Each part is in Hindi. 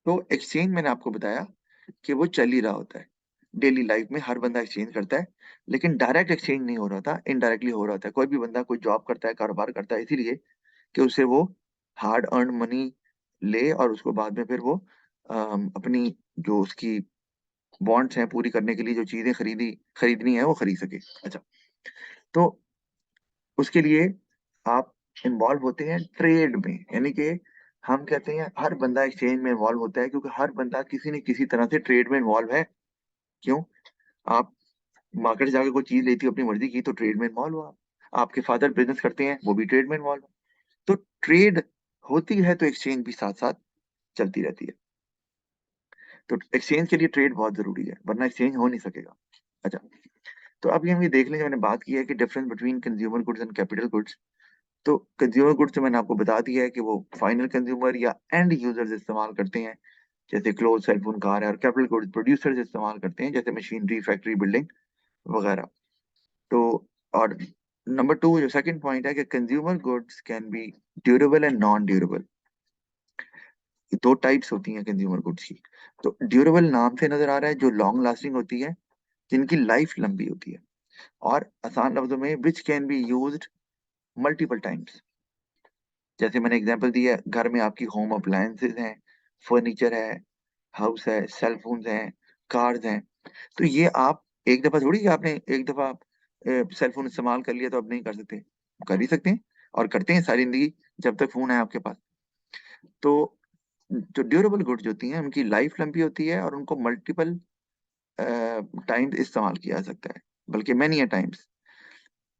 तो एक्सचेंज मैंने आपको बताया कि वो चल ही रहा होता है। डेली लाइफ में हर बंदा एक्सचेंज करता है, लेकिन डायरेक्ट एक्सचेंज नहीं हो रहा था, इनडायरेक्टली हो रहा होता है। कोई भी बंदा कोई जॉब करता है, कारोबार करता है इसीलिए कि उससे वो हार्ड अर्न्ड मनी ले और उसको बाद में फिर वो अपनी जो उसकी वांट्स हैं पूरी करने के लिए जो चीज़ें खरीदनी है वो खरीद सके। अच्छा, तो उसके लिए आप इन्वॉल्व होते हैं ट्रेड में, यानी कि हम कहते हैं हर बंदा एक्सचेंज में इन्वॉल्व होता है क्योंकि हर बंदा किसी न किसी तरह से ट्रेड में इन्वॉल्व है। क्यों? आप मार्केट से जाके कोई चीज़ लेती हो अपनी मर्ज़ी की तो ट्रेड में इन्वॉल्व हो आप। आपके फादर बिज़नेस करते हैं, वो भी ट्रेड में इन्वॉल्व है। तो ट्रेड होती है तो एक्सचेंज भी साथ-साथ चलती रहती है। तो एक्सचेंज के लिए ट्रेड बहुत ज़रूरी है, वरना एक्सचेंज हो नहीं सकेगा। अच्छा, तो अभी हम ये देख लें जो मैंने बात की है कि difference between consumer goods and capital goods. तो कंज्यूमर गुड्स तो मैंने आपको बता दिया है कि वो फाइनल कंज्यूमर या एंड यूज़र्स इस्तेमाल करते हैं, जैसे क्लोथ्स, सेल फोन, कार है और कैपिटल गुड्स प्रोड्यूसर्स इस्तेमाल करते हैं, जैसे मशीनरी, फैक्ट्री, बिल्डिंग वगैरह। तो और नंबर 2 जो सेकंड पॉइंट है कि consumer goods can be durable and non durable. 2 types होती हैं कंज्यूमर गुड्स की। तो ड्यूरेबल नाम से नज़र आ रहा है जो लॉन्ग लास्टिंग होती है, जिनकी लाइफ लंबी होती है और आसान लफ्ज़ों में which can be used multiple times. जैसे मैंने एग्जांपल दिया है, घर में आपकी होम अप्लायंसेस हैं, फर्नीचर है, हाउस है, सेल फोन्स हैं, कार्स हैं। तो ये आप एक दफ़ा थोड़ी आपने एक दफ़ा सेल फोन इस्तेमाल कर लिया तो अब नहीं कर सकते। कर ही सकते हैं और करते हैं सारी ज़िंदगी जब तक फ़ोन है आपके पास। तो जो ड्यूरेबल गुड्स होती हैं उनकी लाइफ लंबी होती है और उनको मल्टीपल अ, टाइम्स इस्तेमाल किया जा सकता है, बल्कि मैनी अ टाइम्स।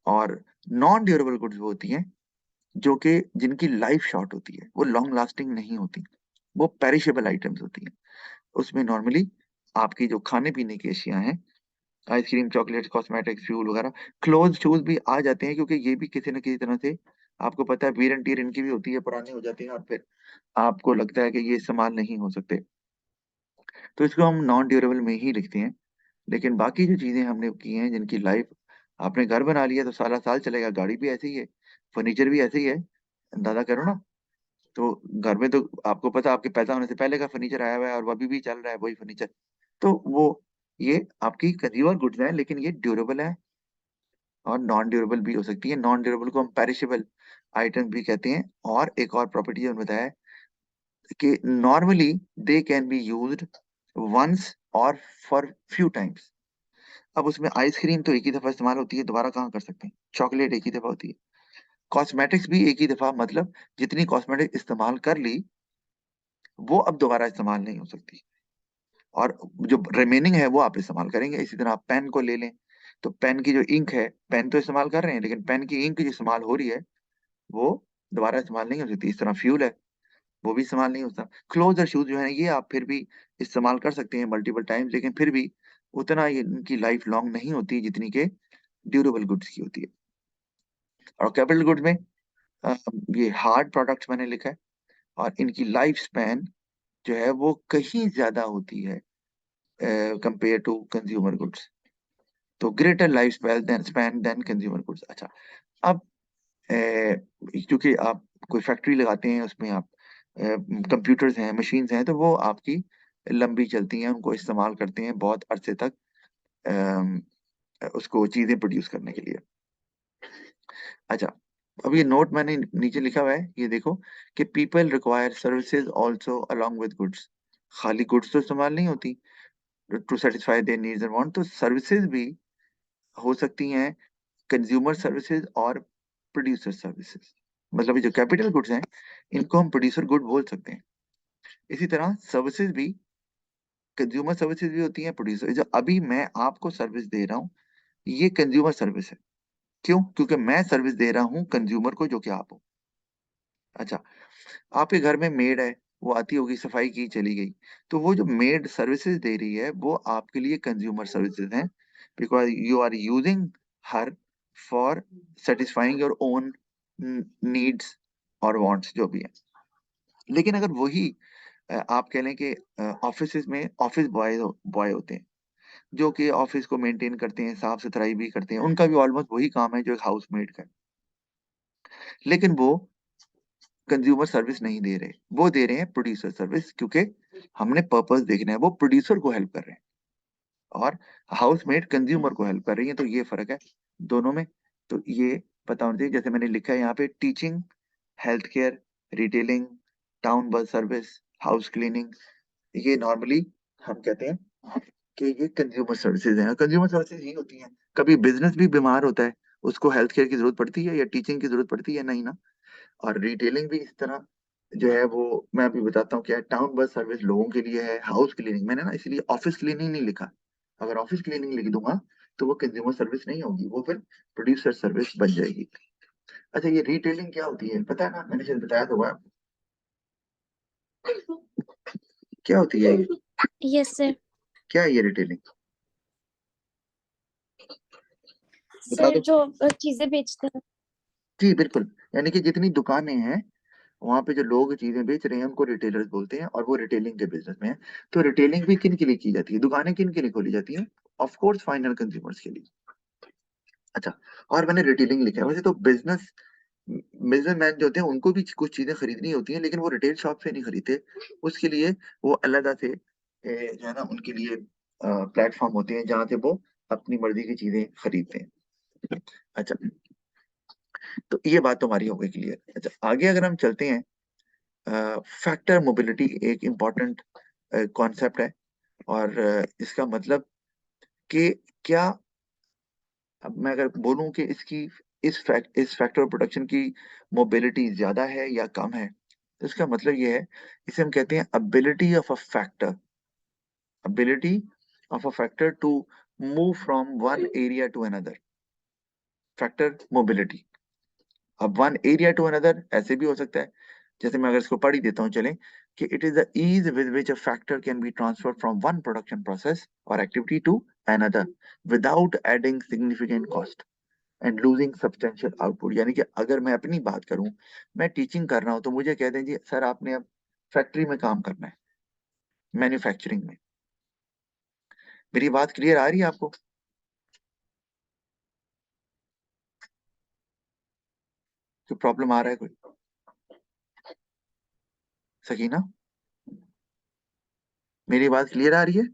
और नॉन ड्यूरेबल गुड्स वो होती हैं जो कि जिनकी लाइफ शॉर्ट होती है, वो लॉन्ग लास्टिंग नहीं होती, वो पेरिशेबल आइटम्स होती हैं। उसमें नॉर्मली आपकी जो खाने-पीने की अशिया हैं, आइसक्रीम, चॉकलेट्स, कॉस्मेटिक्स, फ्यूल वगैरह, क्लोथ्स, शूज़ भी आ जाते हैं क्योंकि ये भी किसी न किसी तरह से आपको पता है वियर एंड टियर इनकी भी होती है, पुराने हो जाते हैं और फिर आपको लगता है कि ये इस्तेमाल नहीं हो सकते, तो इसको हम नॉन ड्यूरेबल में ही लिखते हैं। लेकिन बाकी जो चीज़ें हमने की हैं जिनकी लाइफ आपने घर बना लिया तो साला-साल चलेगा, गाड़ी भी ऐसे ही है, फर्नीचर भी ऐसे ही है, अंदाज़ा करो ना। तो घर में तो आपको पता है आपके पैदा होने से पहले का फर्नीचर आया हुआ है और वो अभी भी चल रहा है वही फर्नीचर। तो वो ये आपकी कंज्यूमर गुड्स हैं लेकिन ये ड्यूरेबल है और नॉन ड्यूरेबल भी हो सकती है। नॉन ड्यूरेबल को हम पेरिशेबल आइटम भी कहते हैं और एक और प्रॉपर्टी जो बताया है कि normally they can be used once और फॉर फ्यू टाइम्स। अब उसमें आइसक्रीम तो एक ही दफ़ा इस्तेमाल होती है, दोबारा कहाँ कर सकते हैं? चॉकलेट एक ही दफ़ा होती है। कॉस्मेटिक्स भी एक ही दफ़ा मतलब जितनी कॉस्मेटिक इस्तेमाल कर ली, वो अब दोबारा इस्तेमाल नहीं हो सकती और जो रिमेनिंग है वो आप इस्तेमाल करेंगे। इसी तरह आप पेन को ले लें, तो पेन की जो इंक है, पेन तो इस्तेमाल कर रहे हैं लेकिन पेन की इंक जो इस्तेमाल हो रही है, वो दोबारा इस्तेमाल नहीं हो सकती। इस तरह फ्यूल है, वो भी इस्तेमाल नहीं होता। क्लोथ्स और शूज़ जो हैं ये आप फिर भी इस्तेमाल कर सकते हैं मल्टीपल टाइम्स लेकिन फिर भी उतना ये इनकी लाइफ लॉन्ग नहीं होती जितनी कि ड्यूरेबल गुड्स की होती है। और कैपिटल गुड्स में अ, ये हार्ड प्रोडक्ट्स मैंने लिखा है और इनकी लाइफ स्पैन जो है वो कहीं ज़्यादा होती है कंपेयर टू कंज्यूमर गुड्स। तो greater life span than consumer goods. अच्छा, अब क्योंकि आप कोई फैक्ट्री लगाते हैं उसमें आप कंप्यूटर्स हैं, मशीन्स हैं तो वो आपकी लंबी चलती हैं, उनको इस्तेमाल करते हैं बहुत अरसे तक अम, उसको चीज़ें प्रोड्यूस करने के लिए। अच्छा, अब ये नोट मैंने नीचे लिखा हुआ है, ये देखो कि people require services also along with goods. खाली गुड्स तो इस्तेमाल नहीं होती to satisfy their needs and want, तो सर्विसेज़ भी हो सकती हैं, कंज्यूमर सर्विसेज़ और प्रोड्यूसर सर्विसेज़। मतलब ये जो कैपिटल गुड्स हैं, इनको हम प्रोड्यूसर गुड बोल सकते हैं। इसी तरह सर्विसेज़ भी कंज्यूमर सर्विसेज़ भी होती हैं, प्रोड्यूसर जो अभी मैं आपको सर्विस दे रहा हूँ, ये कंज्यूमर सर्विस है। क्यों? क्योंकि मैं सर्विस दे रहा हूँ कंज्यूमर को जो कि आप हो। अच्छा, आपके घर में मेड है, वो आती होगी, सफाई की, चली गई। तो वो जो मेड सर्विसेज़ दे रही है, वो आपके लिए कंज्यूमर सर्विसेज़ हैं, because you are using her for satisfying your own needs और वांट्स जो भी हैं। लेकिन अगर वही आप कह लें कि ऑफ़िसेज़ में ऑफ़िस बॉय होते हैं, जो कि ऑफ़िस को मेंटेन करते हैं, साफ-सुथराई भी करते हैं, उनका भी ऑलमोस्ट वही काम है जो एक हाउसमेड का है। लेकिन वो कंज्यूमर सर्विस नहीं दे रहे, वो दे रहे हैं प्रोड्यूसर सर्विस क्योंकि हमने पर्पस देखना है, वो प्रोड्यूसर को हेल्प कर रहे हैं और हाउसमेट कंज्यूमर को हेल्प कर रही है, तो ये फर्क है दोनों में। तो ये पता होना चाहिए। जैसे मैंने लिखा है यहाँ पे, teaching, health care, retailing, town bus service, house cleaning, ये नॉर्मली हम कहते हैं कि ये कंज्यूमर सर्विसेज हैं। कंज्यूमर सर्विसेज ही होती हैं। कभी बिजनेस भी बीमार होता है, उसको हेल्थ केयर की जरूरत पड़ती है या टीचिंग की जरूरत पड़ती है? नहीं ना। और रिटेलिंग भी इस तरह जो है वो, मैं अभी बताता हूँ क्या है। टाउन बस सर्विस लोगों के लिए है। हाउस क्लीनिंग मैंने ना इसलिए ऑफिस क्लीनिंग नहीं लिखा। अगर ऑफिस क्लीनिंग लिख दूंगा तो वो कंज्यूमर सर्विस नहीं होगी, वो फिर प्रोड्यूसर सर्विस बन जाएगी। अच्छा, ये रिटेलिंग क्या होती है पता है ना? मैंने शायद बताया तो हुआ। क्या होती है ये? Yes sir. क्या है ये रिटेलिंग? बता सर दो। जो चीजें बेचते हैं। जी बिल्कुल। यानी कि जितनी दुकानें हैं, वहां पे जो लोग चीजें बेच रहे हैं उनको रिटेलर्स बोलते हैं, और वो रिटेलिंग के बिजनेस में है। तो रिटेलिंग भी किन के लिए की जाती है? दुकानें किन के लिए खोली जाती हैं? ऑफ कोर्स फाइनल कंज्यूमर्स के लिए। अच्छा, और मैंने रिटेलिंग लिखा है। वैसे तो बिजनेस बिजनेसमैन जो होते हैं उनको भी कुछ चीजें खरीदनी होती हैं, लेकिन वो रिटेल शॉप से नहीं खरीदते। उसके लिए वो अलग से जो है ना, उनके लिए प्लेटफॉर्म होते हैं जहाँ से वो अपनी मर्जी की चीजें खरीदते हैं। अच्छा, तो ये बात तो हमारी हो गई क्लियर। अच्छा, आगे अगर हम चलते हैं, फैक्टर मोबिलिटी एक इम्पॉर्टेंट कॉन्सेप्ट है। और इसका मतलब कि क्या, अब मैं अगर बोलूं कि इसकी इस फैक्टर प्रोडक्शन की मोबिलिटी ज्यादा है या कम है, तो इसका मतलब ये है, इसे हम कहते हैं ability of a factor to move from one area to another. Factor mobility. अब वन एरिया टू अनदर ऐसे भी हो सकता है, जैसे मैं अगर इसको पढ़ ही देता हूँ चलें, कि it is the ease with which a factor can be transfer from one production process और activity to another without adding significant cost and losing substantial output. यानी कि अगर मैं अपनी बात करूं, मैं टीचिंग कर रहा हूं, तो मुझे कह दें जी सर आपने अब फैक्ट्री में काम करना है, मैन्युफैक्चरिंग में। मेरी बात क्लियर आ रही है आपको? कोई प्रॉब्लम आ रहा है कोई? सकीना, मेरी बात क्लियर आ रही है?